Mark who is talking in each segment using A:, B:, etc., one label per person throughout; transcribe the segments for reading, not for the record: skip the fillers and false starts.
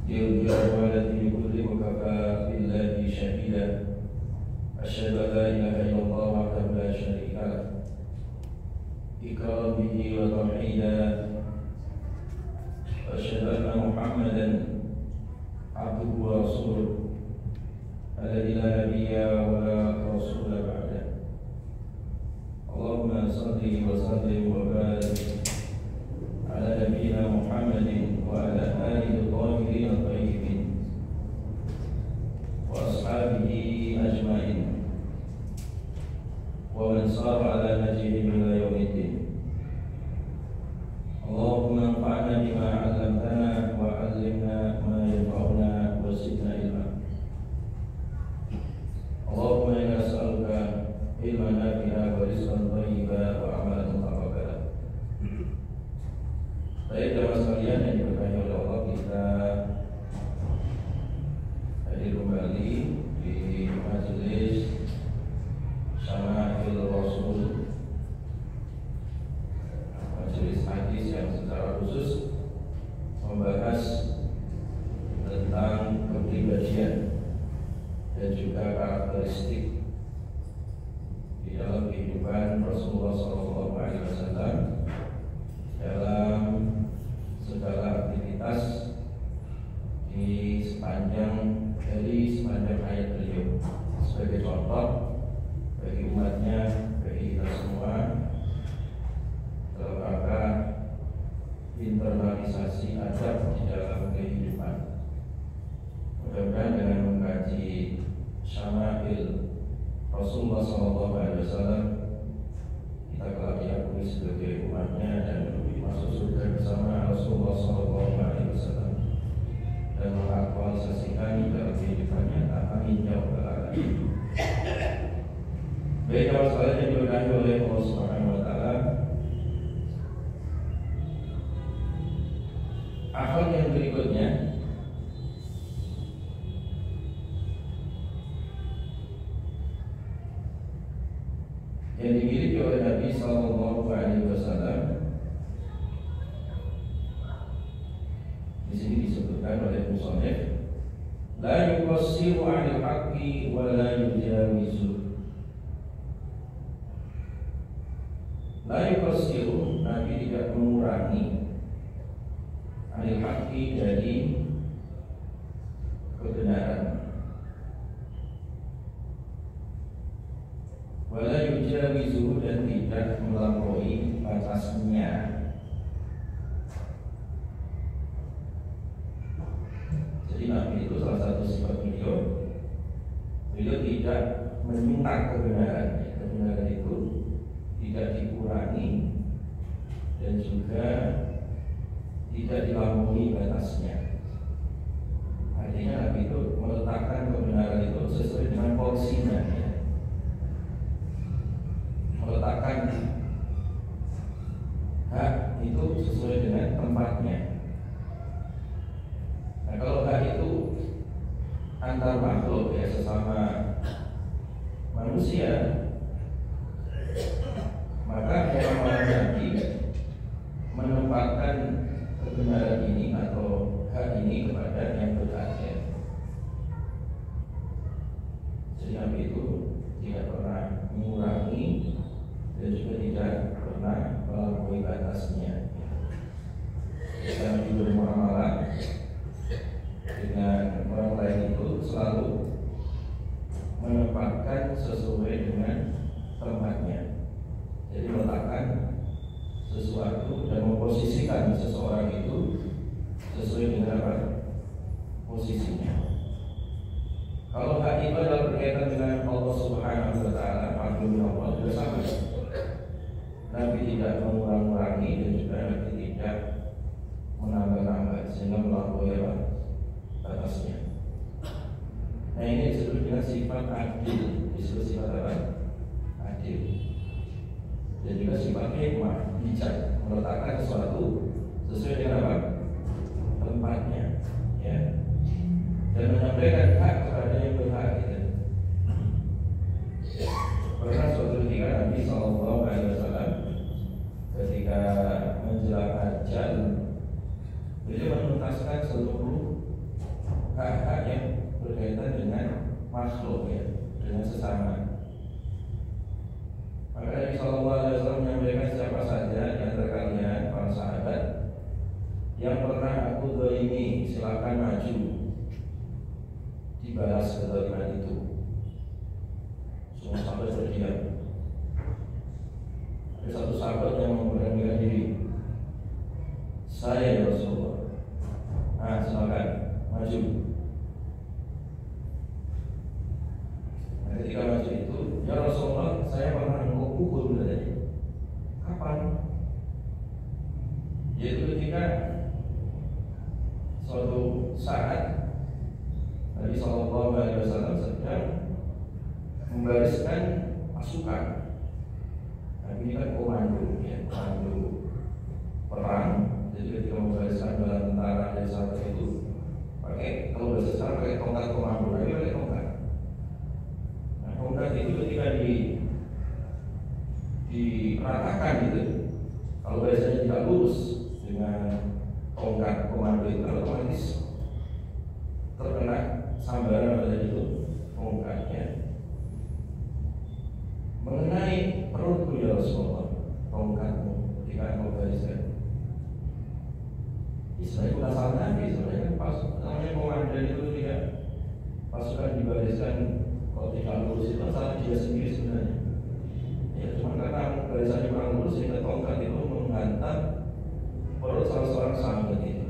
A: يرجع والدي بكل وكفى بالله شهيدا أشهد أن لا إله إلا الله وحده لا شريك له إكرارا به وتوحيدا وأشهد أن محمدا عبده ورسوله الذي لا نبي ولا رسول بعده اللهم صل وسلم وبارك على نبينا محمد وعلى آله الطاهرين الطيبين وأصحابه أجمعين ومن صار على نهجهم إلى يوم الدين اللهم انفعنا بما علمتنا وعلمنا ما ينفعنا وزدنا علما اللهم إنا نسألك علما نافعا ورزقا طيبا وعملا متقبلا. Baik jemaah sekalian yang diberkahi oleh Allah, kita hadir kembali di majelis Syama'il Rasul, majelis hadis yang secara khusus membahas tentang kepribadian dan juga karakteristik di dalam kehidupan Rasulullah SAW dalam segala aktivitas di sepanjang hayat beliau, sebagai contoh bagi umatnya, bagi kita semua dalam rangka internalisasi adab di dalam kehidupan. Mudah-mudahan dengan mengkaji Syama'il Rasulullah SAW kita kelak diakui sebagai umatnya dan masuk surga bersama Rasulullah SAW dan mengaktualisasikan dalam kehidupan nyata. Amin ya rabbal alamin. Baik jemaah sekalian yang diberkahi oleh Allah Subhanahu wa taala, akhlak yang berikutnya yang dimiliki oleh Nabi SAW di sini disebutkan oleh musannif, la yuqassiru 'anil haqqi wa la yujawizu. La yuqassiru, Nabi tidak mengurangi 'anil haqqi dari kebenaran, wa la yujawizu dan tidak melampaui batasnya. Jadi Nabi itu salah satu sifat beliau tidak menyuntak kebenaran. Kebenaran itu tidak dikurangi dan juga tidak dilampaui batasnya. Artinya Nabi itu meletakkan kebenaran itu sesuai dengan porsinya, ya. Meletakkan hak itu sesuai dengan tempatnya. Nah, kalau hak itu antar makhluk, ya, sesama manusia, maka orang-orang Nabi menempatkan kebenaran ini atau hak ini kepada yang berhak. Jadi Nabi itu tidak pernah mengurangi dan juga tidak pernah melampaui batasnya. Nabi bermuamalah dengan orang lain itu selalu menempatkan sesuai dengan tempatnya. Jadi meletakkan sesuatu dan memposisikan seseorang itu sesuai dengan apa? Posisinya. Kalau hak itu adalah berkaitan dengan Allah Subhanahu wa taala, maklum Allah juga sama. Nabi tidak mengurangi dan juga Nabi tidak menambah-nambah sehingga melampaui batasnya. Nah, ini disebut dengan sifat adil. Disebut sifat apa? Adil. Dan juga sifat hikmah, bijak, meletakkan sesuatu sesuai dengan apa? Tempatnya, ya. Dan menyampaikan hak kepada yang berhak, gitu. Pernah suatu ketika Nabi SAW ketika menjelang makhluk ya, dengan sesama. Maka Nabi SAW menyampaikan siapa saja di antara kalian para sahabat yang pernah aku zalimi, silakan maju dibalas kezaliman itu. Semua sahabat berdiam. Ada satu sahabat yang memberanikan diri, saya ya Rasulullah. Silakan maju. Nah, ketika maju itu, ya Rasulullah, saya pernah engkau pukul tadi. Kapan? Yaitu ketika suatu saat Nabi SAW sedang membariskan pasukan. Nabi ini kan komando, ya, komando perang. Jadi ketika membariskan bala tentara dari sahabat itu pakai, kalau bahasa sekarang pakai tongkat komando, Nabi pakai tongkat. Nah, tongkat itu ketika diratakan gitu, kalau biasanya tidak lurus dengan tongkat komando itu, otomatis terkena sambaran pada itu tongkatnya mengenai perutku ya Rasulullah, tongkatmu ketika engkau bariskan. Sebenarnya bukan salah Nabi, sebenarnya kan pas namanya komandan itu tidak pasukan dibariskan kalau tidak lurus itu salah dia sendiri sebenarnya. Ya cuma karena barisannya kurang lurus sehingga tongkat itu menghantam perut salah seorang sahabat itu.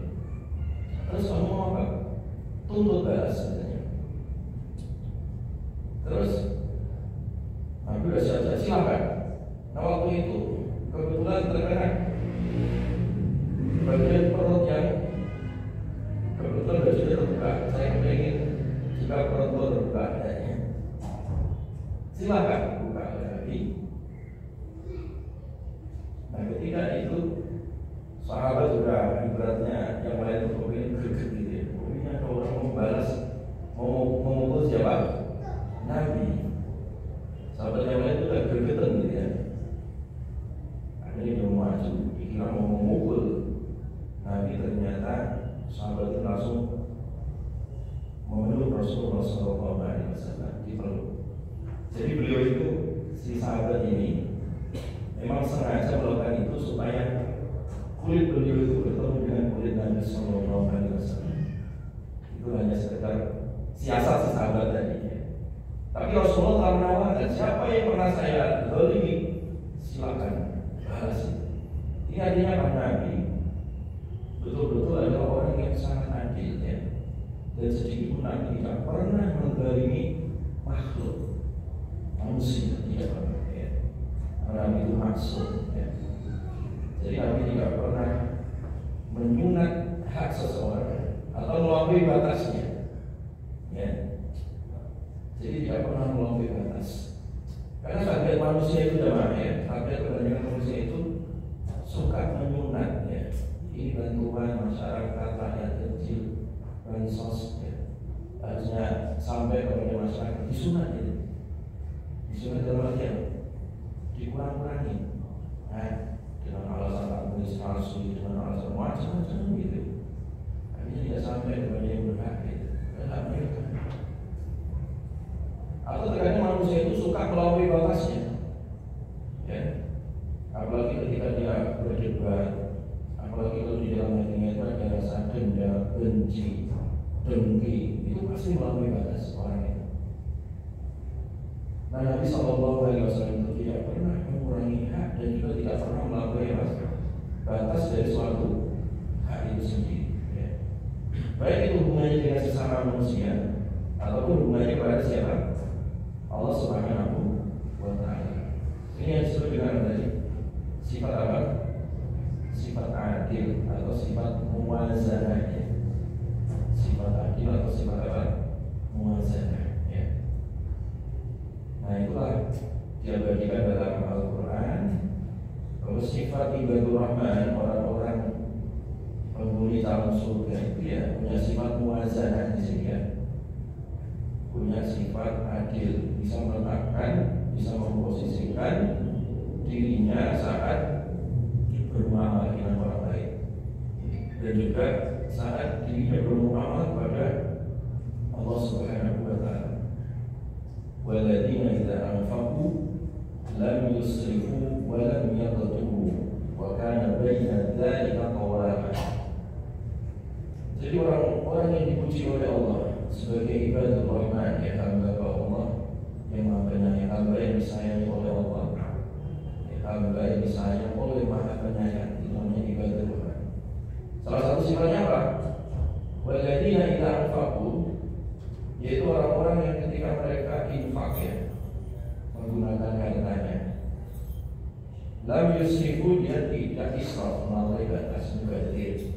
A: Terus kamu mau apa? Tuntut balas sebenarnya. Terus Nabi udah siap-siap, silakan. Nah waktu itu kebetulan terkena bagian perut yang kebetulan bajunya terbuka. Saya ingin jika perut terbuka adanya, silakan buka lagi. Nah ketika itu sahabat sudah ibaratnya yang lain itu mungkin greget gitu ya. Mungkin ada orang membalas mau memukul siapa? Nabi. Sahabat yang lain itu udah gregetan gitu ya. Akhirnya dia maju, dikira mau memukul Nabi, ternyata sahabat itu langsung memeluk Rasulullah SAW di peluk. Jadi beliau itu, si sahabat ini memang sengaja melakukan itu supaya kulit beliau itu bertemu dengan kulit Nabi SAW. Itu hanya sekedar siasat si sahabat tadi ya. Tapi Rasulullah telah menawarkan, siapa yang pernah saya zalimi, silakan balas. Ini artinya Pak Nabi betul-betul adalah orang yang sangat adil ya. Dan sedikit pun Nabi tidak pernah menzalimi makhluk manusia, tidak pernah ya. Nabi itu maksud ya. Jadi Nabi tidak pernah menyunat hak seseorang atau melampaui batasnya ya. Jadi tidak pernah melampaui batas. Karena tabiat manusia itu jamaah ya, tabiat kebanyakan manusia itu suka menyunat ya. Ini bantuan masyarakat rakyat kecil, bansos ya. Harusnya sampai kepada masyarakat disunat ya. Disunat dalam artian dikurang-kurangi. Nah, dengan alasan administrasi, dengan alasan macam-macam gitu. Akhirnya tidak sampai kepada yang berhak gitu. Tidak mereka. Atau terkadang manusia itu suka melampaui batasnya ya. Apalagi ketika dia berdebat, apalagi kalau di dalam hatinya itu ada rasa dendam, benci, dengki, itu pasti melampaui batas orang itu. Nah Nabi SAW itu tidak pernah mengurangi hak dan juga tidak pernah melampaui batas dari suatu hak itu sendiri ya. Baik itu hubungannya dengan sesama manusia ataupun hubungannya kepada siapa? Allah Subhanahu wa Ta'ala. Ini yang disebut dengan tadi sifat apa? Sifat adil atau sifat muwazanah ya. Sifat adil atau sifat apa? Muwazanah ya. Nah itulah diabadikan dalam Al-Quran. Kalau sifat ibadur rahman, orang-orang penghuni dalam surga itu ya punya sifat muwazanah di sini ya. Punya sifat adil, bisa meletakkan, bisa memposisikan dirinya saat bermuamalah dengan orang lain, dan juga saat dirinya bermuamalah kepada Allah Subhanahu wa Ta'ala. Walladzina idza anfaqu lam yusrifu wa lam yaqturu wa kana baina dzalika qawama. Jadi orang-orang yang dipuji oleh Allah sebagai ibadur rahman, ya hamba Allah yang maha penyayang, hamba yang disayangi oleh Allah, ya hamba yang disayang oleh maha penyayang, itu namanya ibadur rahman. Salah satu sifatnya apa? Walladzina idza anfaqu, yaitu orang-orang yang ketika mereka infak, ya, menggunakan hartanya, lam yusrifu, dia tidak israf, melampaui batas, mubadzir.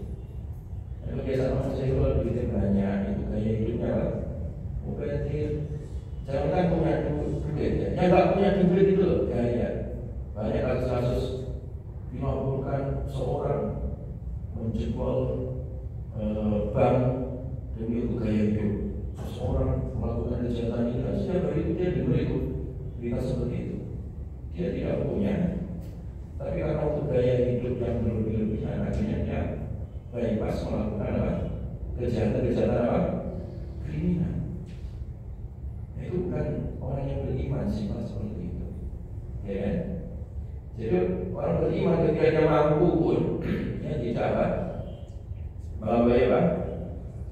A: Itu biasa manusia kalau duitnya banyak, itu gaya hidupnya apa? Mubadzir. Jangan kan punya duit, ya. Yang nggak punya duit itu loh gaya. Banyak kasus-kasus dilaporkan seorang menjebol bank demi itu gaya hidup. Seorang melakukan kejahatan ini, setiap hari itu dia dengar itu berita seperti itu. Dia tidak punya, tapi karena untuk gaya hidup yang berlebih-lebihan, akhirnya dia bypass melakukan apa? Kejahatan apa? Kriminal. Itu bukan orang yang beriman sifat seperti itu, ya kan? Jadi orang beriman ketika dia mampu pun, dia tidak apa? Melampaui apa?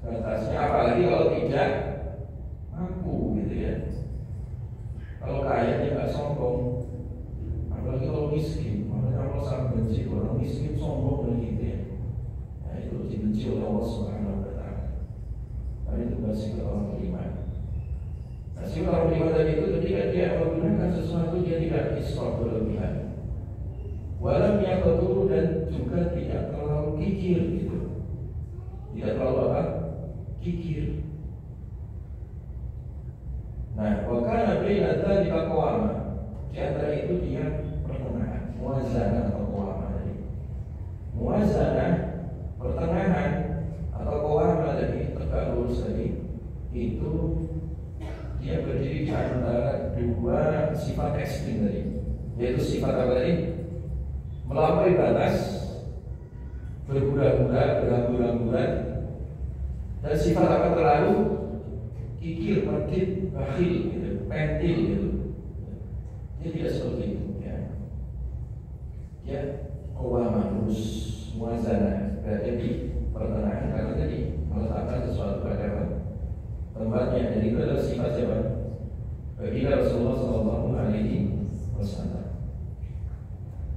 A: Batasnya, apalagi kalau tidak mampu, gitu ya. Kalau kaya dia nggak sombong, apalagi kalau miskin. Makanya Allah sangat benci orang miskin sombong dan gitu ya. Nah, itu dibenci oleh Allah Subhanahu wa Ta'ala. Nah, itu basic orang beriman. Nah, si orang beriman tadi itu ketika dia menggunakan sesuatu, dia tidak israf berlebihan, walam yaqturu, dan juga tidak terlalu kikir, gitu. Tidak terlalu apa? Kikir. Nah, wakana baina dzalika qawama. Di antara itu dia pertengahan, muwazanah atau qawama tadi. Muwazanah, pertengahan atau qawama tadi, tegak lurus tadi, itu dia berdiri di antara dua sifat ekstrim tadi. Yaitu sifat apa tadi? Melampaui batas, bergura-gura, berhamburan-hamburan, dan sifat apa terlalu kikir, medit, bakhil, gitu, pentil, gitu. Dia tidak seperti itu, ya. Dia qawama, lurus, muwazanah, berada di pertengahan, karena tadi meletakkan sesuatu pada tempatnya. Dan itu adalah sifat siapa? Bagi Rasulullah SAW.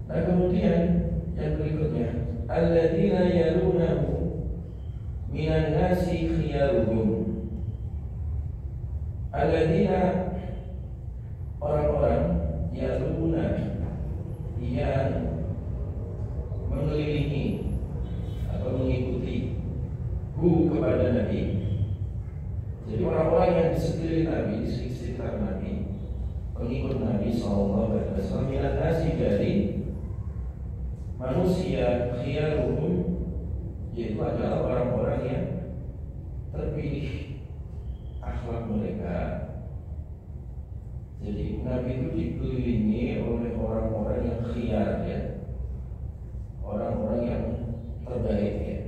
A: Nah, kemudian yang berikutnya, alladzina yalunahu minan nasi khiyaruhum. Alladzina, orang-orang yaluna, yang mengelilingi atau mengikuti kepada Nabi. Jadi orang-orang yang di sekeliling Nabi, di sekitar Nabi, pengikut Nabi SAW, minan nasi, dari manusia, khiyaruhum, yaitu adalah orang-orang yang terpilih akhlak mereka. Jadi Nabi itu dikelilingi oleh orang-orang yang khiyar, ya, orang-orang yang terbaik, ya,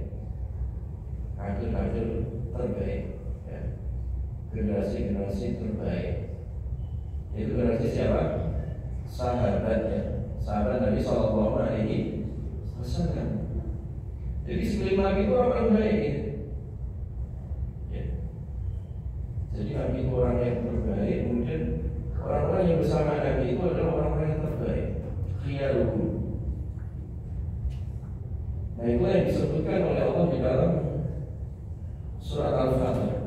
A: kader-kader terbaik, ya, generasi-generasi terbaik. Itu generasi siapa? Sahabatnya, sahabat Nabi SAW. Jadi sekeliling Nabi itu orang baik, ya. Jadi Nabi itu orang yang terbaik. Kemudian orang-orang yang bersama Nabi itu adalah orang-orang yang terbaik, khiyaruhum. Nah, itu yang disebutkan oleh Allah di dalam surat Al-Fatihah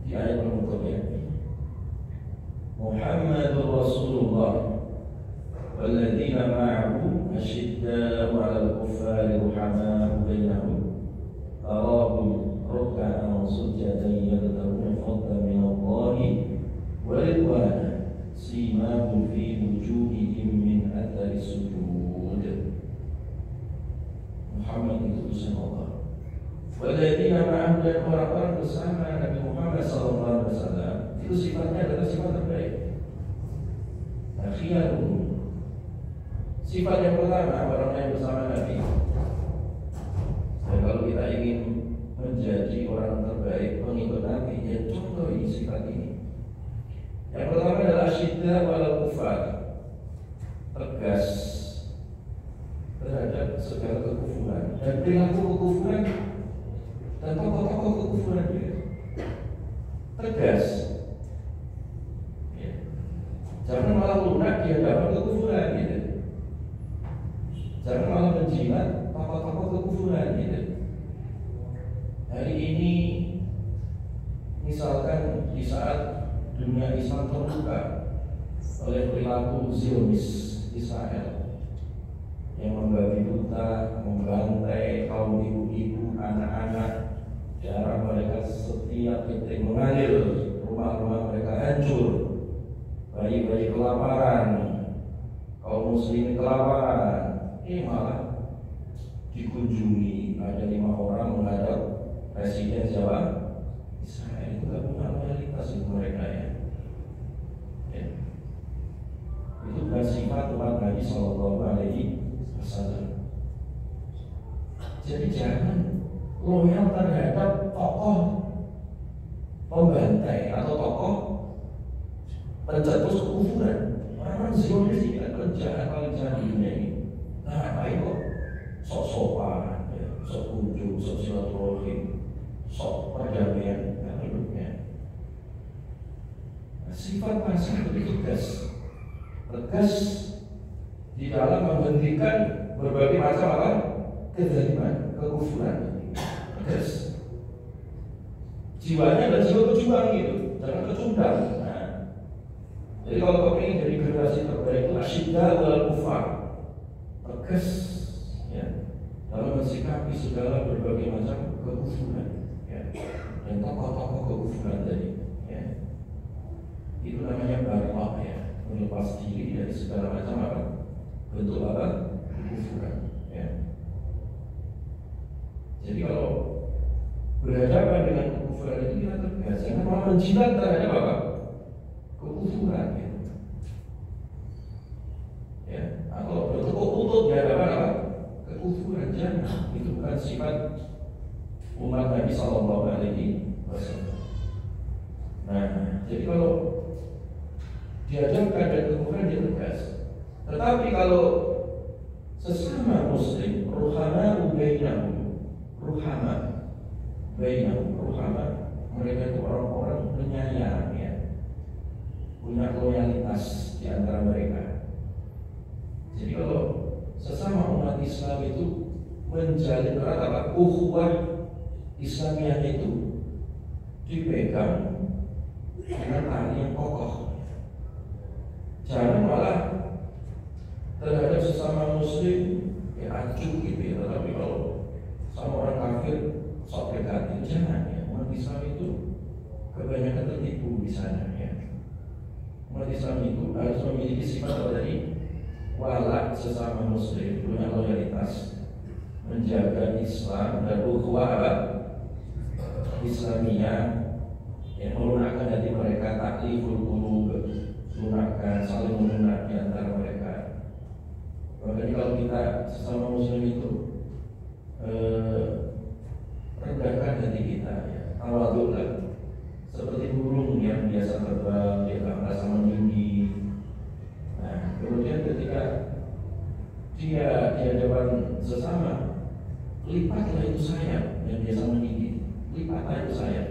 A: di ayat penutupnya. Muhammadur Rasulullah walladzina ma'ahu asyidda'u 'alal kuffari ruhamaa'u bainahum tarahum ruk'an sujadan yabtaghuna fadlan min Allahi wa ridwana simahum fi wujuhihim min athari sujud. Muhammad itu utusan Allah. Walladzina ma'ahu, dan orang-orang bersama Nabi Muhammad SAW, itu sifatnya adalah sifat terbaik. Khiyaruhum. Sifat yang pertama, orang yang bersama Nabi. Dan kalau kita ingin menjadi orang terbaik, pengikut Nabi, ya contoh ini, sifat ini. Yang pertama adalah syiddah wal kufar, tegas terhadap segala kekufuran dan perilaku kekufuran dan tokoh-tokoh kekufuran juga. Tegas, ya. Jangan malah lunak di hadapan kekufuran gitu. Jangan malah menjilat tokoh-tokoh kekufuran gitu. Hari ini misalkan di saat dunia Islam terbuka oleh perilaku Zionis Israel yang membabi buta, membantai kaum ibu-ibu, anak-anak, darah mereka setiap titik mengalir, rumah-rumah mereka hancur, bayi-bayi kelaparan, kaum muslimin kelaparan. Ini malah dikunjungi ada 5 orang menghadap Presiden Jawa Israel. Itu gak punya loyalitas itu mereka ya. Itu bukan sifat umat Nabi Sallallahu Alaihi Wasallam. Jadi jangan loyal terhadap tokoh pembantai atau tokoh pencetus kekufuran. Orang Zionis ini kan penjahat paling jahat di dunia ini. Nah, apa itu? Sok sopan, ya, sok kunjung, sok silaturahim, sok perdamaian, menurutnya. Nah, sifat pasal begitu tegas di dalam menghentikan berbagai macam apa? Kezaliman, kekufuran. Tegas. Jiwanya adalah jiwa pejuang gitu, jangan kecundang. Nah, jadi kalau kau ingin jadi generasi terbaik itu asyiddah wal kufar, tegas, ya, dalam mensikapi segala berbagai macam kekufuran, ya, dan tokoh-tokoh kekufuran tadi, ya, itu namanya barok, ya, melepas diri dari segala macam apa bentuk apa kekufuran, ya. Jadi kalau berhadapan dengan kekufuran itu kita tegas, jangan malah menjilat terhadap apa kekufuran, ya. Ya, atau bertukuk lutut di hadapan apa kekufuran, jangan. Itu bukan sifat umat Nabi Sallallahu Alaihi Wasallam. Nah, jadi kalau dihadapkan dengan kekufuran dia tegas. Tetapi kalau sesama muslim, ruhama mereka itu orang-orang penyayang, ya, punya loyalitas di antara mereka. Jadi kalau sesama umat Islam itu menjalin erat apa ukhuwah Islamiyah itu dipegang dengan tali yang kokoh. Jangan malah terhadap sesama muslim ya acuh gitu ya. Tetapi kalau sama orang kafir sok dekat itu jangan, ya. Umat Islam itu kebanyakan tertipu di sana, ya. Umat Islam itu harus memiliki sifat apa tadi? Wala sesama muslim, punya loyalitas, menjaga Islam dan ukhuwah apa? Islamiyah, yang melunakkan hati mereka, takliful qulub, lunakkan, saling melunak di antara mereka. Makanya kalau kita sesama muslim itu rendahkan hati kita, ya, tawadhu'lah, seperti burung yang biasa terbang, dia tak merasa meninggi. Nah, kemudian ketika dia di hadapan sesama, lipatlah itu sayap yang biasa meninggi, lipatlah itu sayap.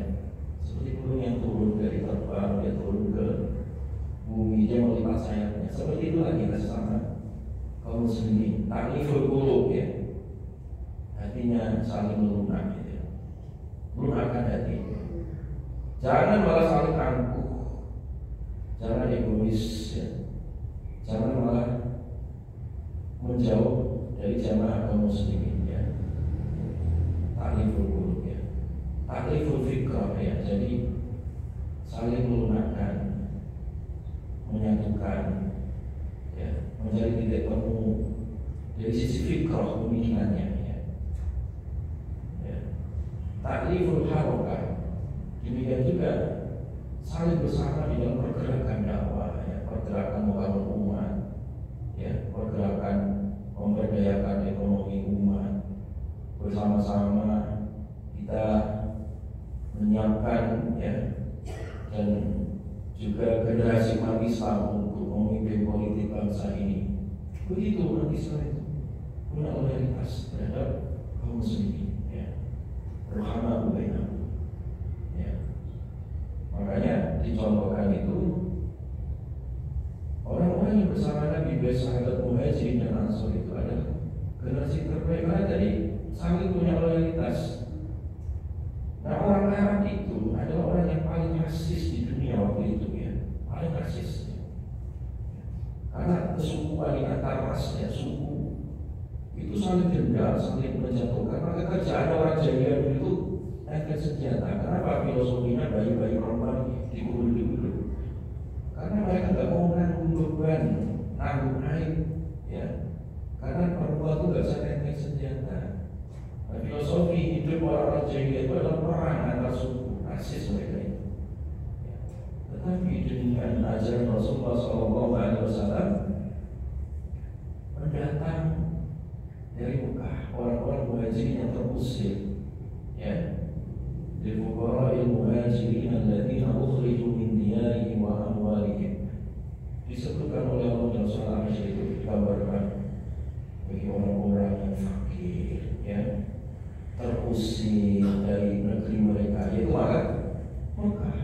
A: Seperti burung yang turun dari terbang, dia turun ke bumi, dia melipat sayapnya. Seperti itulah kita sesama kaum muslimin, takliful qulub, ya, hatinya saling melunak, gitu, ya. Lunakkan hati. Jangan malah saling angkuh, jangan egois, ya. Jangan malah menjauh dari jamaah kaum muslimin, ya. Takliful qulub, ya, takliful fikrah, ya. Jadi saling melunakkan, menyatukan, ya, mencari titik temu dari sisi fikrah pemikirannya, ya. Ya. Takliful harokah, demikian juga saling bersama di dalam pergerakan dakwah, ya, pergerakan membangun umat, ya, pergerakan memberdayakan ekonomi umat. Bersama-sama kita menyiapkan, ya, dan juga generasi umat Islam untuk memimpin politik bangsa ini. Begitu umat Islam itu punya loyalitas terhadap kaum muslimin, ya. Rahmah bainahum. Ya. Makanya dicontohkan itu orang-orang yang bersama Nabi, sahabat Muhajirin dan Ansor itu adalah generasi terbaik karena tadi saling punya loyalitas. Nah, orang Arab itu adalah orang yang paling rasis di dunia waktu itu, ya, paling rasis. Karena kesukuan di antar rasnya, suku itu saling dendam, saling menjatuhkan. Maka kerjaan orang jahiliyah itu angkat senjata. Kenapa? Filosofinya bayi-bayi perempuan dikubur-kubur. Karena mereka nggak mau menanggung beban, nanggung aib, ya. Karena perempuan itu nggak bisa angkat senjata. Nah, filosofi hidup orang-orang jahiliyah itu adalah perang antar suku, rasis mereka itu. Ya. Tetapi dengan ajaran Rasulullah SAW mendatang dari Mekah orang-orang muhajirin yang terusir, ya, di fuqara'il muhajirin alladziina ukhriju min diyarihim wa amwalihim. Disebutkan oleh Allah SWT itu digambarkan bagi orang-orang yang fakir, ya, terusir dari negeri mereka, yaitu Mekah.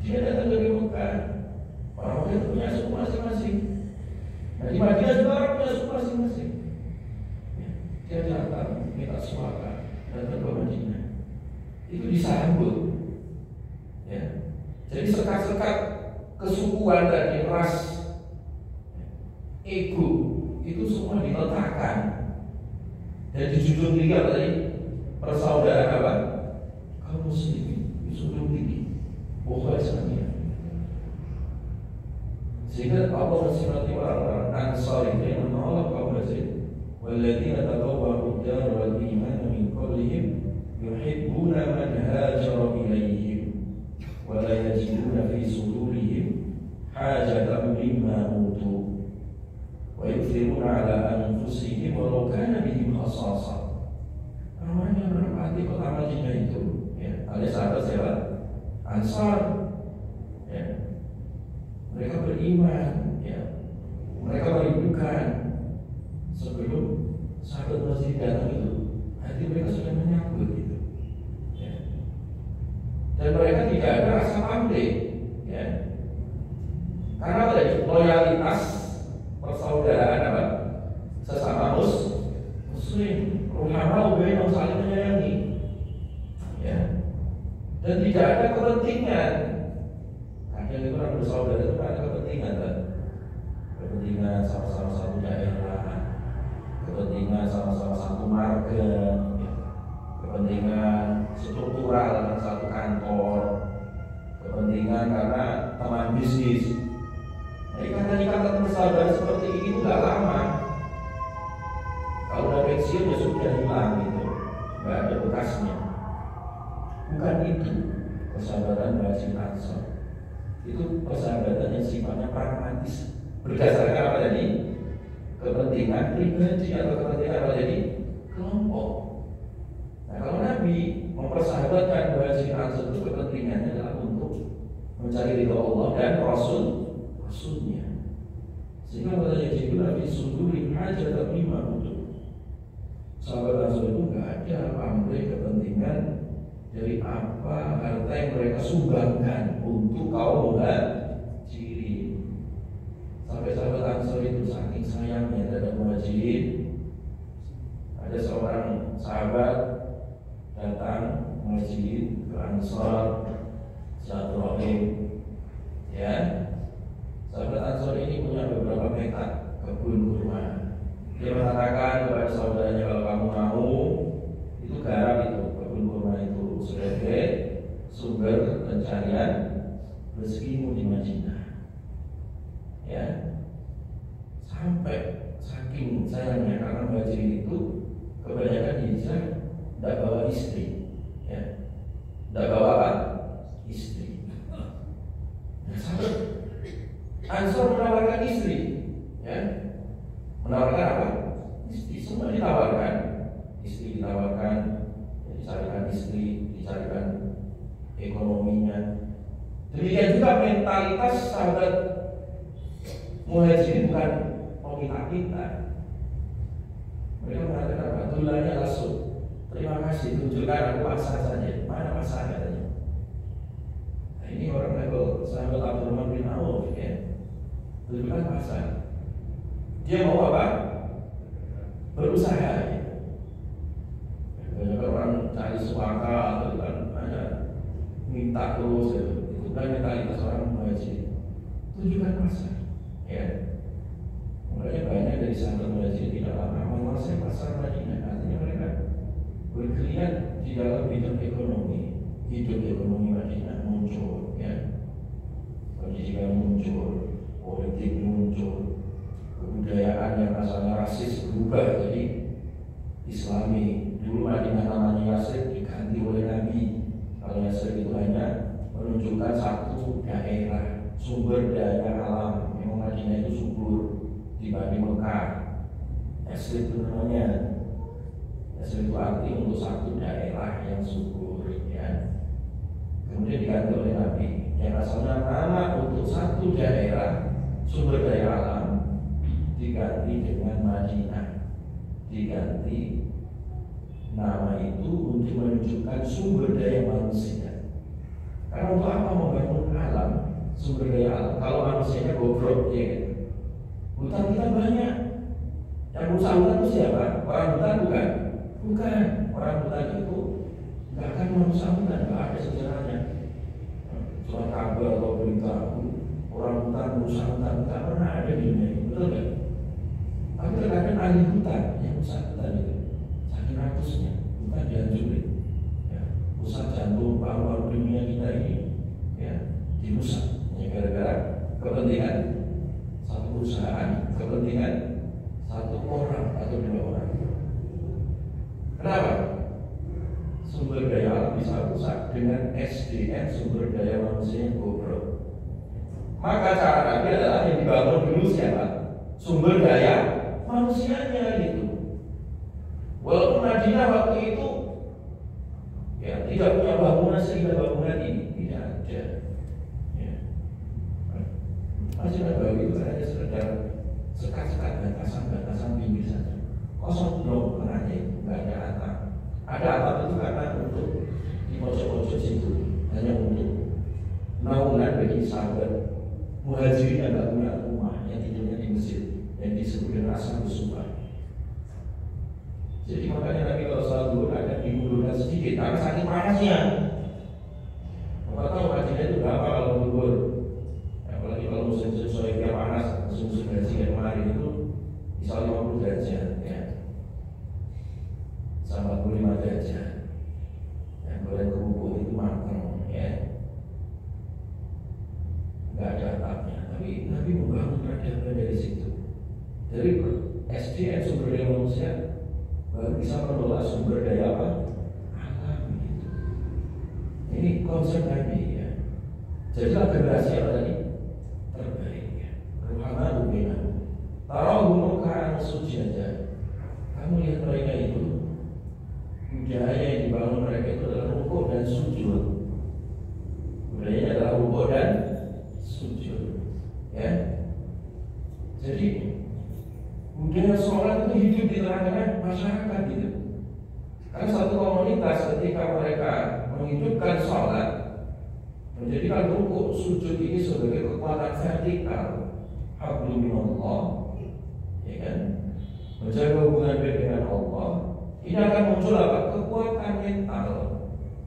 A: Dia datang dari Mekah, orang-orang itu punya suku masing-masing. Nah, di Madinah juga orang punya suku masing-masing. Ya, dia datang minta suaka, datang ke Madinah. Itu disambut, ya. Jadi sekat-sekat kesukuan tadi, ras, ego itu semua diletakkan dan dijunjung tinggi apa tadi? Persaudaraan apa? Kaum muslimin dijunjung tinggi. Ukhuwah Islamiyah. Sehingga Allah mensifati orang-orang Ansar itu yang menolak kaum Muhajirin. Walladzina tabawwa'u ad-dar wal iman min qablihim yuhibbuna man hajara ilaihim wa la yajiduna fi sudurihim hajatan mimma utu wa yu'thiruna ala anfusihim walau kana bihim khassasah. Orang yang menempati kota Madinah itu, ya, ada sahabat siapa? Ansar, ya. Mereka beriman, ya. Mereka merindukan sebelum sahabat masih datang itu, hati mereka sudah menyambut itu, ya. Dan mereka tidak ada rasa pamrih, ya. Karena ada loyalitas persaudaraan apa? Sesama muslim, ruhamau bainahum, saling menyayangi, ya. Dan tidak ada kepentingan. Kadang itu orang bersaudara itu ada kepentingan, kan? Kepentingan sama-sama satu daerah, kepentingan sama-sama satu marga, ya. Kepentingan struktural dalam satu kantor, kepentingan karena teman bisnis. Jadi ikatan persahabatan seperti ini itu nggak lama. Kalau udah pensiun ya sudah hilang gitu, nggak ada bekasnya. Bukan itu persahabatan Muhajirin Ansor. Itu persahabatan yang sifatnya pragmatis, berdasarkan apa tadi? Kepentingan pribadi atau kepentingan apa tadi? Kelompok. Nah, kalau Nabi mempersahabatkan Muhajirin Ansor itu kepentingannya adalah untuk mencari ridho Allah dan Rasulnya. Sehingga katanya jibril Nabi suduri hajat mimma utu. Sahabat Ansor itu nggak ada pamrih kepentingan dari apa harta yang mereka sumbangkan untuk kaum Muhajirin. Sampai sahabat Ansor itu saking sayangnya terhadap Muhajirin, ada seorang sahabat datang Muhajirin ke Ansor, silaturahim, ya. Sahabat Ansor ini punya beberapa petak kebun kurma. Dia mengatakan kepada saudaranya, kalau kamu mau, itu garam itu, kebun kurma itu sebagai sumber pencarian rezekimu di Madinah, ya. Sampai saking sayangnya karena Muhajirin itu kebanyakan hijrah tidak bawa istri, ya, tidak bawa apa? Istri. Nah, sahabat Ansor menawarkan istri, ya, menawarkan apa? Istri, semua ditawarkan, istri ditawarkan, ya, dicarikan istri, dicarikan ekonominya, Demikian juga mentalitas sahabat Muhajirin bukan kita. Mereka mengatakan apa? Tulanya langsung. Terima kasih, tunjukkan aku pasar saja. Mana pasar katanya? Nah, ini orang level sahabat Abdurrahman bin Auf ya. Tunjukkan pasar. Dia mau apa? Berusaha ya. Banyak orang cari suaka atau kan banyak minta terus ya. Itu kan mentalitas orang Muhajirin. Tunjukkan pasar ya. Makanya banyak dari sahabat Muhajirin tidak lama menguasai pasar Madinah. Artinya mereka berkelian di dalam bidang ekonomi. Hidup ekonomi Madinah muncul ya. Pendidikan muncul, politik muncul, kebudayaan yang asalnya rasis berubah jadi Islami. Dulu Madinah namanya Yasrib diganti oleh Nabi. Kalau Yasrib itu hanya menunjukkan satu daerah, sumber daya alam. Memang Madinah itu subur dibanding Mekah. Yasrib itu namanya. Yasrib itu arti untuk satu daerah yang subur ya. Kemudian diganti oleh Nabi. Yang asalnya nama untuk satu daerah sumber daya alam diganti dengan Madinah. Diganti nama itu untuk menunjukkan sumber daya manusia. Karena untuk apa membangun alam, sumber daya alam? Kalau manusianya goblok ya kan? Hutan kita banyak. Yang rusak hutan itu siapa? Orang hutan bukan? Bukan. Orang hutan itu nggak akan merusak hutan, nggak ada sejarahnya. Surat kabar atau berita orang hutan merusak hutan nggak pernah ada di dunia ini, betul nggak? Tapi terkadang ahli hutan yang rusak hutan itu saking rakusnya hutan dihancurin. Ya, pusat jantung paru-paru dunia kita ini ya dirusak. Ya, gara-gara kepentingan satu perusahaan, kepentingan satu orang atau dua orang. Kenapa? Sumber daya alam bisa rusak dengan SDM, sumber daya manusia yang goblok. Maka cara Nabi adalah yang dibangun dulu siapa? Sumber daya manusianya itu. Walaupun Madinah waktu itu ya tidak punya bangunan sehingga bangunan ini tidak ada. Ya. Masjid Nabawi itu hanya sekedar sekat-sekat batasan pinggir saja. Kosong blok tengahnya itu nggak ada atap. Ada atap itu karena untuk di pojok-pojok situ hanya untuk naungan bagi sahabat Muhajirin yang nggak punya rumah yang tidurnya di masjid yang disebut dengan asal Sufa. Jadi makanya Nabi kalau sholat zuhur ada dimundurkan sedikit karena saking panasnya. Kita tahu Madinah itu berapa kalau zuhur? Apalagi kalau musim sesuai yang panas, musim derajat yang kemarin itu bisa 50 derajat ya. Sama 45 derajat. Yang boleh kerupuk itu matang ya. Enggak ada atapnya, tapi Nabi membangun peradaban dari situ. Dari SDM sumber daya manusia baru bisa mengelola sumber daya apa? Alam gitu. Ini konsep Nabi ya. Jadilah generasi apa tadi? Terbaik ya. Ruhana rubina. Taruh gunungkan suci aja. Kamu lihat mereka itu budaya yang dibangun mereka itu adalah rukuk dan sujud. Budayanya adalah rukuk dan sujud ya. Jadi budaya sholat itu hidup di tengah-tengah masyarakat gitu. Karena satu komunitas ketika mereka menghidupkan sholat, menjadikan rukuk sujud ini sebagai kekuatan vertikal, hablum minallah, ya kan, menjaga hubungan dengan Allah. Ini akan muncul apa? Kekuatan mental,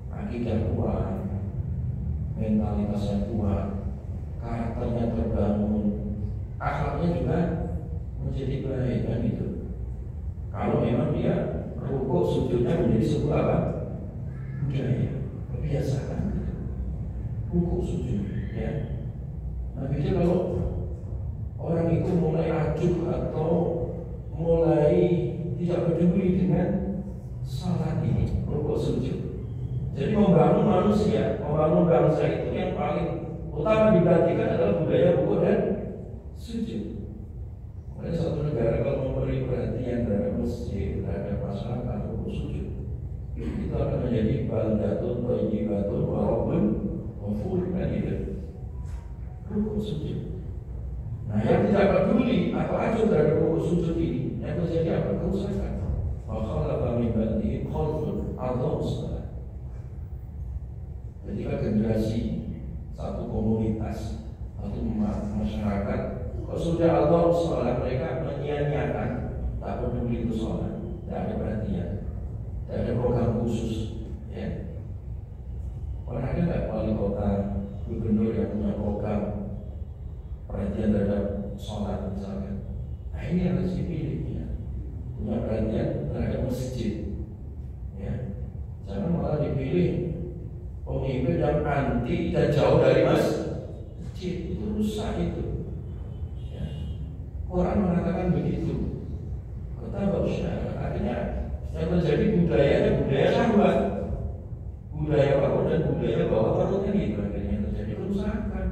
A: akidah kuat, mentalitasnya kuat, karakternya terbangun, akhlaknya juga menjadi baik kan itu. Kalau memang dia rukuk sujudnya menjadi sebuah apa? Budaya, kebiasaan gitu. Rukuk sujud ya. Nah jadi kalau orang itu mulai acuh atau mulai tidak peduli dengan salat ini, rukuk sujud. Jadi membangun manusia, membangun bangsa itu yang paling utama diperhatikan adalah budaya rukuk dan sujud. Oleh satu negara kalau memberi perhatian terhadap masjid, terhadap masyarakat rukuk sujud, itu akan menjadi baldatun thayyibatun wa rabbun full kan gitu, rukuk sujud. Nah, yang tidak peduli atau acuh terhadap rukuk sujud ini, yang terjadi apa? Kerusakan. Wakhalafa min ba'dihim khalfun adza'u shalah. Ketika generasi satu komunitas atau masyarakat, kalau sudah adza'u shalah, mereka menyia-nyiakan, tak peduli itu sholat, tidak ada perhatian, tidak ada program khusus, ya. Orang ada nggak wali kota, gubernur yang punya program perhatian terhadap sholat misalkan? Nah, ini harus dipilih, ya. Punya perhatian terhadap masjid, ya. Jangan malah dipilih pemimpin yang anti dan jauh dari masjid, itu rusak itu, ya. Quran mengatakan begitu. Kata Bausya, artinya yang terjadi budaya syahwat, budaya baru dan budaya bawah perutnya gitu, akhirnya terjadi kerusakan,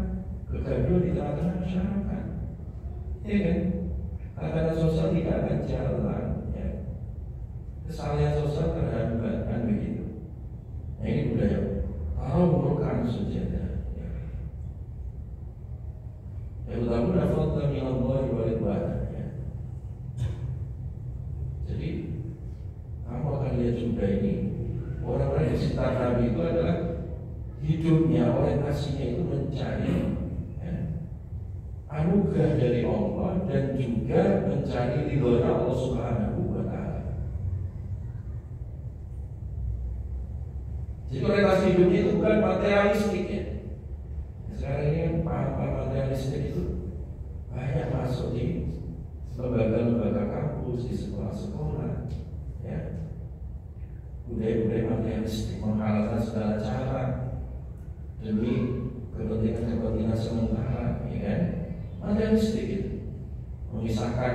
A: kegaduhan di tengah-tengah masyarakat, ya kan? Tatanan sosial tidak akan jalan, ya. Kesalahan sosial terhambat kan begitu. Nah, ini budaya. Kalau memerlukan sujud, ya. Ya utama nafas kami Allah ibadah. Jadi kamu akan lihat juga ini orang-orang yang sekitar Nabi itu adalah hidupnya, orientasinya itu mencari, ya, anugerah dari Allah dan juga mencari ridhonya Allah Subhanahu wa Ta'ala. Jadi orientasi hidupnya itu bukan materialistik, ya. Sekarang ini kan paham materialistik itu banyak masuk di lembaga-lembaga kampus, di sekolah-sekolah, ya. Budaya-budaya materialistik menghalalkan segala cara demi kepentingan sementara, ya kan? Materialistik itu memisahkan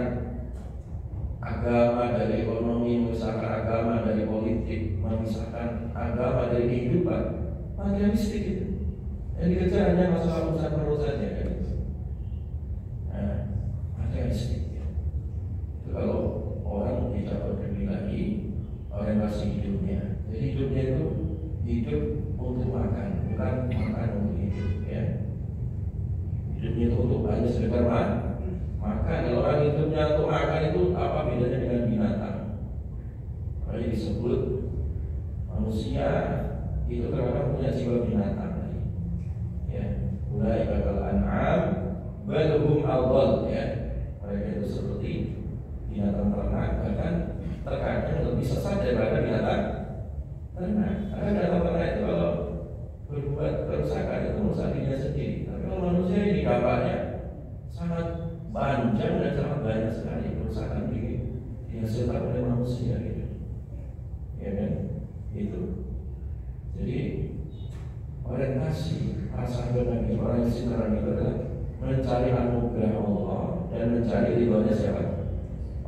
A: agama dari ekonomi, memisahkan agama dari politik, memisahkan agama dari kehidupan. Materialistik itu yang dikejar hanya masalah urusan perut saja, kan? Nah, materialistik. Kalau orang tidak peduli lagi orientasi hidupnya, jadi hidupnya itu hidup untuk makan, bukan makan untuk hidup, ya. Hidupnya itu untuk hanya sekedar makan. Kalau orang hidupnya untuk makan itu apa bedanya dengan binatang? Makanya disebut manusia itu kadang punya jiwa binatang, ya. Mulai bakal an'am balhum awal, ya. Mereka itu seperti binatang ternak, bahkan terkadang lebih sesat daripada binatang ternak. Karena binatang ternak itu kalau berbuat kerusakan itu merusak dirinya sendiri. Tapi kalau manusia ini dampaknya sangat panjang dan sangat banyak sekali kerusakan dihasilkan oleh manusia, gitu, ya kan? Itu. Jadi orientasi sahabat Nabi, orang yang sekitar Nabi itu adalah mencari anugerah Allah dan mencari ridhonya siapa?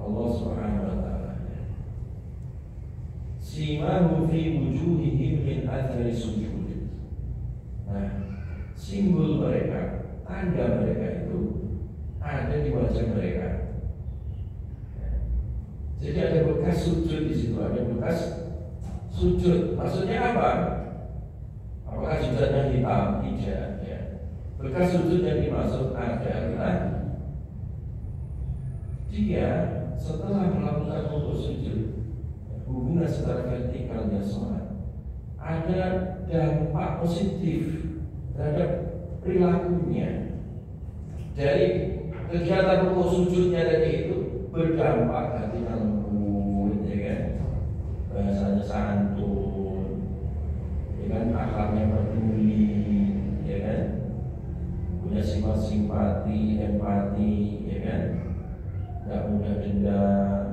A: Allah Subhanahu wa Ta'ala. Simahu fi wujuhihim min athari sujud. Nah, simbol mereka, tanda mereka itu ada di wajah mereka. Jadi ada bekas sujud di situ, ada bekas sujud. Maksudnya apa? Apakah sujudnya hitam? Tidak, ya. Bekas sujud yang dimaksud adalah dia setelah melakukan rukuk sujud, hubungan secara vertikal dia sholat, ada dampak positif terhadap perilakunya. Dari kegiatan rukuk sujudnya tadi itu berdampak hatinya lembut, ya kan? Bahasanya santun, ya kan? Akhlaknya peduli, ya kan? Punya sifat simpati, empati, ya kan? Tidak mudah dendam,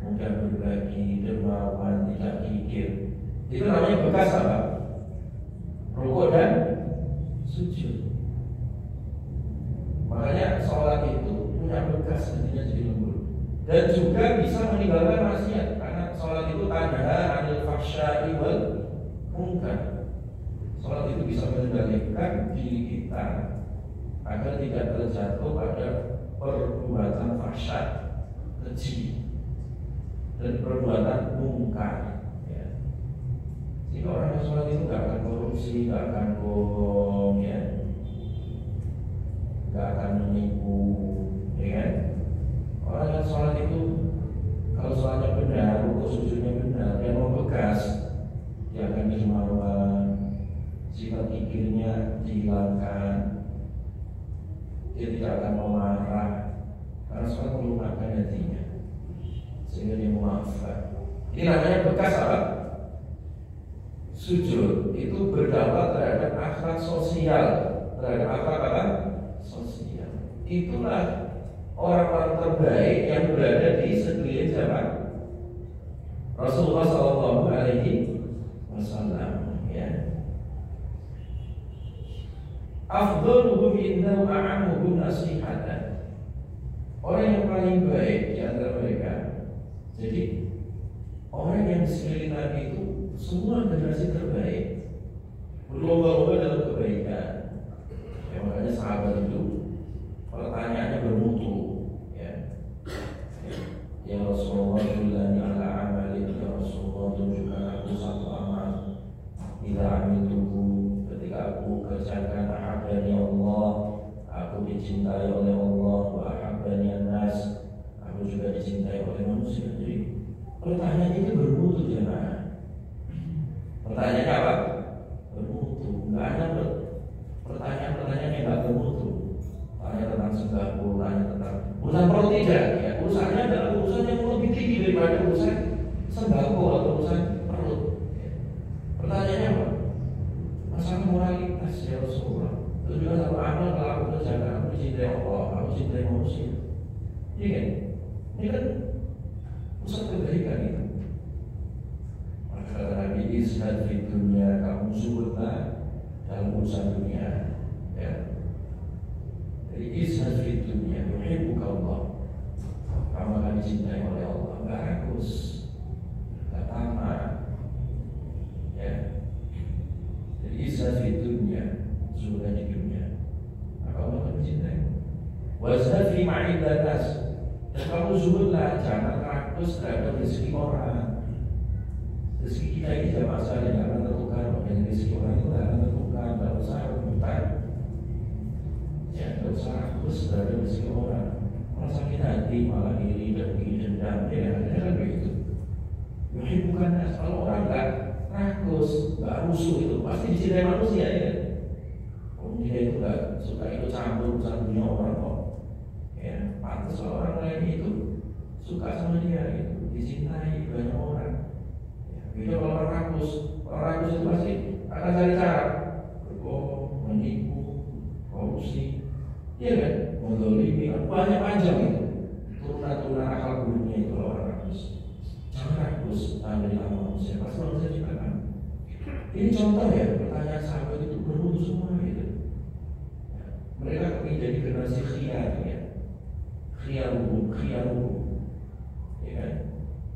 A: mudah berbagi, dermawan, tidak kikir. Itu namanya bekas apa? Rukuk dan sujud. Makanya sholat itu punya bekas, nantinya jadi lembut. Dan juga bisa meninggalkan maksiat, karena sholat itu tanha anil fahsya'i wal munkar. Sholat itu bisa mengendalikan diri kita agar tidak terjatuh pada perbuatan fahsya, keji, dan perbuatan mungkar, ya. Jika orang yang sholat itu nggak akan korupsi, nggak akan bohong, ya, nggak akan menipu, ya kan? Orang yang sholat itu kalau sholatnya benar, rukuk sujudnya benar, dia mau bekas, dia akan dermawan, sifat kikirnya dihilangkan, dia tidak akan memarah, karena sholat melupakan hatinya, sehingga dia memaafkan. Ini namanya bekas apa? Sujud itu berdampak terhadap akhlak sosial, terhadap akhlak apa? Sosial. Itulah orang-orang terbaik yang berada di sekeliling zaman Rasulullah Shallallahu Alaihi Wasallam. Ya. Afdaluhum indahum a'amuhum nasihatan. Orang yang paling baik di antara mereka. Jadi orang yang di sekeliling Nabi itu semua generasi terbaik, berlomba-lomba dalam kebaikan. Ya, makanya sahabat itu pertanyaannya bermutu, ya. Ya Rasulullah, dullani ala amalin. Ya Rasulullah, tunjukkan aku satu amal. Bila amiltuhu, ketika aku kerjakan, ahabbani Allah, aku dicintai oleh Allah, wa ahabbani an-nas, aku juga dicintai oleh manusia. Jadi pertanyaan itu bermutu, jemaah. Pertanyaannya apa? Bermutu. Nggak ada pertanyaan-pertanyaan yang nggak bermutu. Tanya tentang sembako, tanya tentang urusan perut tidak. Ya, urusannya adalah urusan yang lebih tinggi daripada urusan sembako atau urusan perut. Ya. Pertanyaannya apa? Masalah moralitas, ya Rasulullah. Itu juga satu amal kalau aku kerjakan, aku cintai Allah, aku cintai manusia. Iya kan? Ini kan usaha kebaikan itu. Maka kata Nabi, izhad di dunia, kamu zuhudlah dalam urusan dunia, ya. Jadi izhad di dunia, yuhibbuka Allah, kamu akan dicintai oleh Allah. Enggak rakus, enggak tamak, ya. Jadi izhad di dunia, zuhud di dunia, maka Allah akan dicintai. Wazhad fi ma'iddan nas, dan kamu zuhudlah, jangan rakus terhadap rezeki orang. Rezeki kita ini jamaah sekalian tidak akan tertukar, dan rezeki orang itu tidak akan tertukar. Tidak usah rebutan, ya, tidak usah rakus terhadap rezeki orang. Orang sakit hati malah iri dan dendam, ya, kan begitu. Ini bukan kalau orang nggak rakus, nggak rusuh itu pasti dicintai manusia, ya. Dia itu nggak suka ikut campur urusan dunia orang kok. Ya, pantas orang lain itu suka sama dia, gitu, dicintai banyak orang. Itu kalau orang rakus itu pasti akan cari cara berbohong, menipu, korupsi, iya kan, mendolimi, banyak panjang itu turunan-turunan akal buruknya itu kalau orang rakus. Jangan rakus dari manusia, pasti manusia juga kan. Ini contoh ya, pertanyaan sahabat itu bermutu semua gitu. Mereka ingin jadi generasi khiyar, ya, khiyar hukum, ya kan.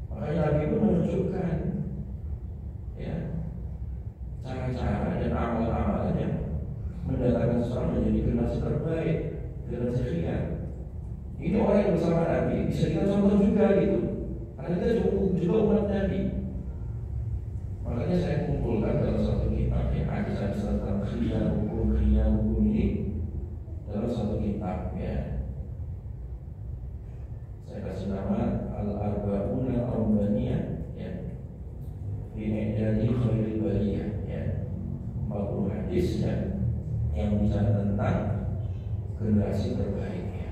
A: Makanya Nabi pun menunjukkan, ya, cara-cara dan amal-amalan yang mendatangkan seseorang menjadi generasi terbaik, generasi khiyar. Ini orang yang bersama Nabi bisa kita contoh juga gitu, karena kita juga umat Nabi. Makanya saya kumpulkan dalam satu kitab, ya, hadis-hadis tentang khiyar hukum ini dalam satu kitab, ya. Saya kasih nama Al-Arba'un Al-Arbaniyah, ya. Ini dari Khairul Bariyah, ya, 40 hadis, ya, yang bicara tentang generasi terbaik, ya.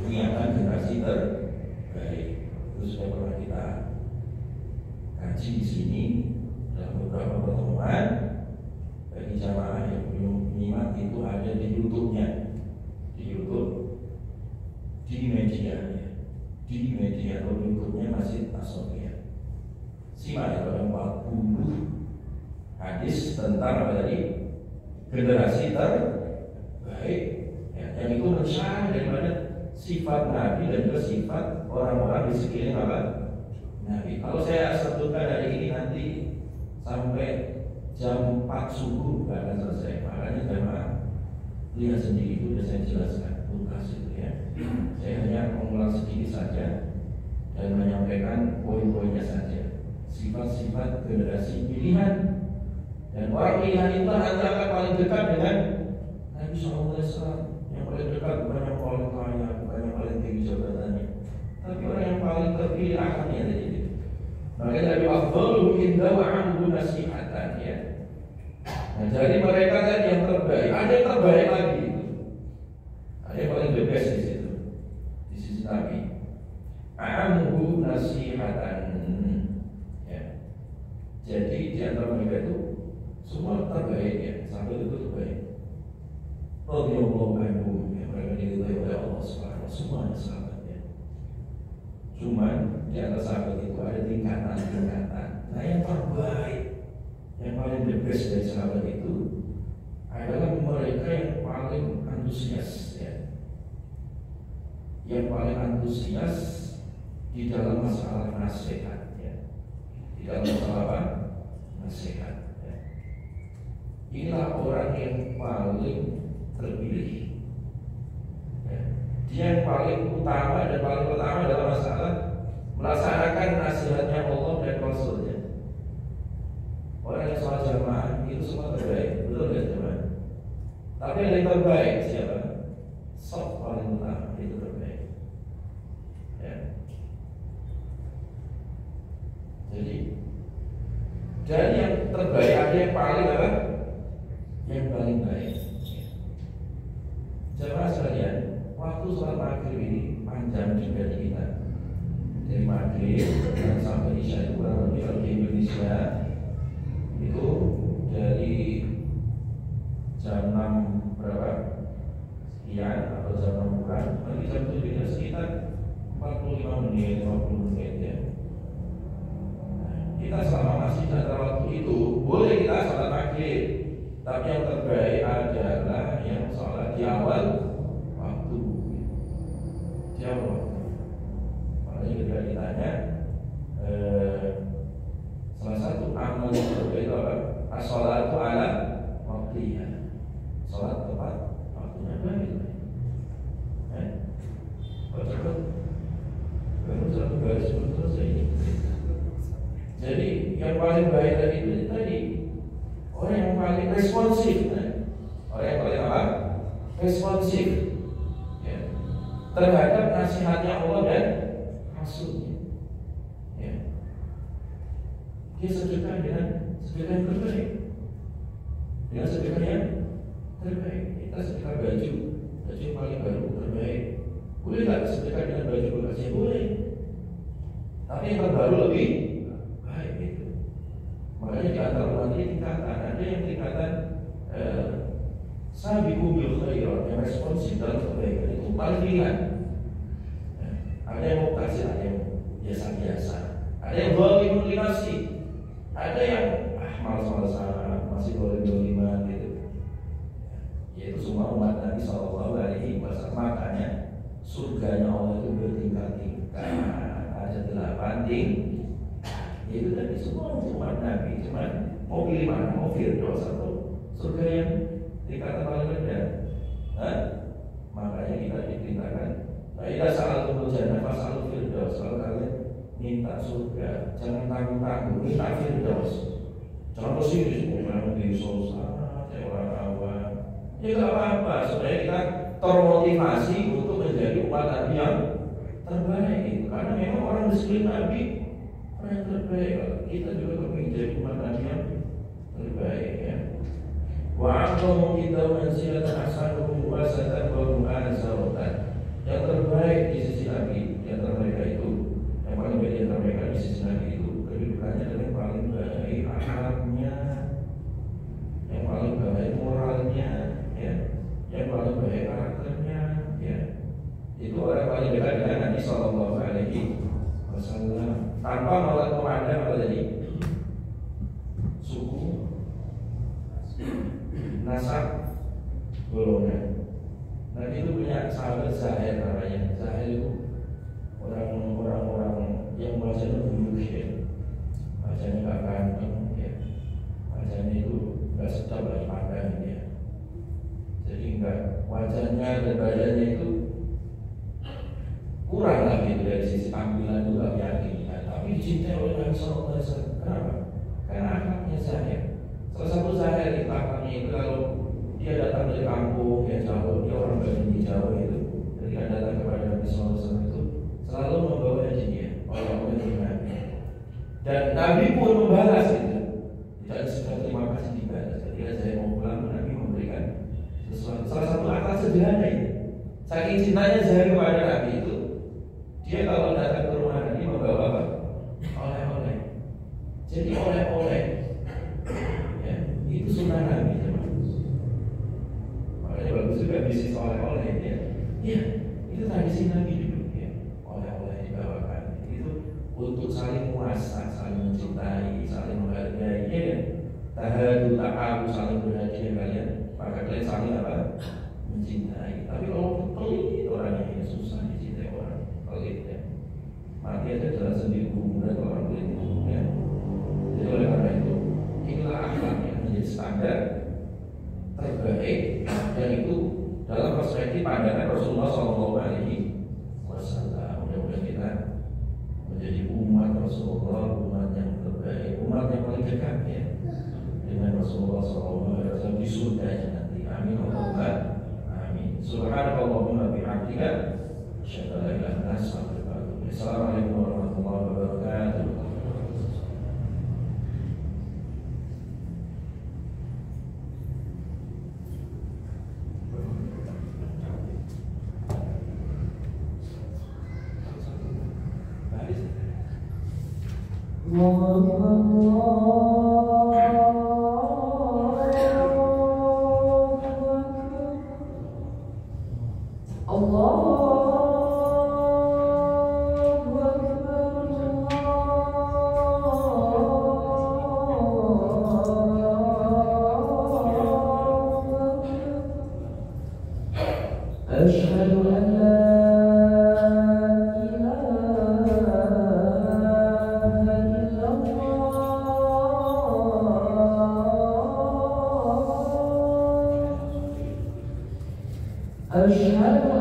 A: Ini akan generasi terbaik. Itu sudah pernah kita kaji di sini dalam beberapa pertemuan. Bagi jamaah yang belum menyimak, itu ada di YouTube-nya, di YouTube, di media atau YouTube-nya Masjid As-Sofia. Simak itu ada 40 hadis tentang apa tadi? Generasi terbaik, ya, yang itu mensyarah daripada sifat Nabi dan juga sifat orang-orang di sekeliling apa? Nabi. Kalau saya sebutkan hari ini nanti sampai jam 4 subuh nggak akan selesai. Makanya jemaah lihat sendiri, itu sudah saya jelaskan tuntas itu, ya. Saya hanya mengulang sedikit saja dan menyampaikan poin-poinnya saja. Sifat-sifat generasi pilihan Dan orang pilihan itu nanti akan paling dekat dengan Nabi SAW. Yang paling dekat bukan yang paling kaya, bukan yang paling tinggi jabatannya, tapi orang yang paling terpilih akhirnya tadi. Maka Nabi afdalu inda wa anhu nasihatan, ya. Nah, jadi mereka tadi yang terbaik, ada yang terbaik lagi itu. Ada yang paling the best di situ, di sisi Nabi. Anhu nasihatan, ya. Jadi di antara mereka itu semua terbaik, ya. Sahabat itu terbaik. Radhiyallahu anhum, ya, mereka diridhai oleh Allah Subhanahu wa taala, semuanya sahabatnya. Cuman di atas sahabat itu ada tingkatan-tingkatan. Nah, yang terbaik, yang paling the best dari sahabat itu adalah mereka yang paling antusias, ya. Yang paling antusias di dalam masalah nasihat, ya. Di dalam masalah apa? Nasihat, ya. Inilah orang yang paling terpilih, ya. Dia yang paling utama dan paling pertama dalam masalah melaksanakan nasihatnya Allah dan Rasulnya. Orang yang sholat jamaah itu semua terbaik, betul nggak teman? Tapi yang terbaik siapa? Sok paling utama itu terbaik, ya. Jadi dari yang terbaik ada yang paling apa? Yang paling baik. Jemaah sekalian, waktu sholat maghrib ini panjang juga di kita. Dari maghrib dan sampai isya itu kurang lebih kalau di Indonesia itu dari jam 6 berapa sekian atau jam 6 kurang, nanti jam 7 nya sekitar 45 menit, 50 menit, ya. Kita selama masih antara waktu itu boleh kita sholat maghrib, tapi yang terbaik adalah yang sholat di awal waktu, di awal waktu. Makanya ketika ditanya salah satu amal yang terbaik itu apa? As-sholatu ala waktiha, sholat tepat waktunya. Baik, coba baru satu garis belum selesai ini. Jadi yang paling baik tadi orang yang paling responsif, orang yang paling apa? Responsif, ya, terhadap nasihatnya Allah dan Rasulnya, ya. Dia sedekah dengan sedekah yang terbaik, dengan sedekah yang terbaik. Kita sedekah baju yang paling baru terbaik. Boleh nggak sedekah dengan baju bekas? Boleh, tapi yang terbaru lebih baik itu. Makanya di antara umat ini tingkatan, ada yang tingkatan sabiqu bil khairat, yang responsif dalam kebaikan itu paling ringan. Ada yang muqtasid, ada yang biasa-biasa, ada yang zalimun li nafsi, ada yang malas-malasan, masih zalim-zaliman gitu. Yaitu semua umat Nabi sallallahu alaihi wasallam. Makanya surganya Allah itu bertingkat-tingkat, ada 8 tingkat. Itu tadi semua umat Nabi, cuman mau pilih mana, mau firdaus atau surga yang tingkatan paling rendah. Makanya kita diperintahkan, "Idza sa'altumul jannah fas'alul firdaus." Kalau kalian minta surga, jangan tanggung-tanggung, minta firdaus. Jangan pesimis, orang di susah, orang awam. Ya nggak apa-apa, supaya kita termotivasi untuk menjadi umat Nabi yang terbaik. Karena memang orang di sekeliling Nabi yang terbaik. Kita juga ingin jadi umat Nabi yang terbaik, ya. Wa aqamu kita manzilatan hasanahum wa sadaqahum azawatan. Yang terbaik di sisi Nabi, di antara mereka itu, yang paling baik di antara mereka di sisi Nabi itu, kedudukannya adalah yang paling baik akhlaknya, yang paling baik moralnya, ya, yang paling baik karakternya, ya. Itu orang paling dekat dengan Nabi Sallallahu Alaihi Wasallam, tanpa memandang apa tadi, suku, nasab, golongan. Nabi itu punya sahabat Zahir namanya. Zahir itu orang-orang yang bacanya buluk, ya, bacanya nggak ganteng, ya, bacanya itu nggak sedap lagi pandang, ya. Jadi nggak, wajahnya dan badannya itu kurang lah gitu dari sisi tampilan itu nggak meyakinkan. Tapi dicintai oleh Nabi Sallallahu Alaihi Wasallam. Kenapa? Karena akhlaknya Zahir. Salah satu itu kalau dia datang dari kampung ya jauh, dia orang Bali Jawa itu, ketika datang kepada Nabi SAW itu selalu membawa hadiah oleh-oleh dari Nabi. Dan Nabi pun membalas itu, tidak sudah terima kasih dibalas. Ketika saya mau pulang, Nabi memberikan sesuatu. Salah satu akal sederhana itu. Saking cintanya saya kepada Nabi itu, dia kalau datang ke rumah Nabi membawa apa? Oleh-oleh. Jadi oleh-oleh, ya, itu sunnah Nabi. Makanya bagus juga bisnis oleh-oleh, ya. Ya, itu tradisi Nabi dulu, ya. Oleh-oleh dibawakan. Itu untuk saling muasa, saling mencintai, saling menghargai, ya. Tahadu ta'alu, saling berhadiah kalian, maka kalian saling apa? Mencintai. Tapi kalau pelit orangnya ini susah dicintai orang pelit, ya. Mati aja jelas sendiri hubungan orang pelit itu, ya. Jadi oleh karena itu, inilah akhlak yang menjadi standar terbaik, dan itu dalam perspektif pandangan Rasulullah SAW. Mudah-mudahan kita menjadi umat Rasulullah, umat yang terbaik, umat yang paling dekat, ya, dengan Rasulullah SAW di surganya nanti. Amin Allahumma amin. Subhanallahumma bihamdika, asyhadu an la ilaha illa anta, astaghfiruka wa atubu ilaik. Assalamualaikum warahmatullahi wabarakatuh.
B: أشهد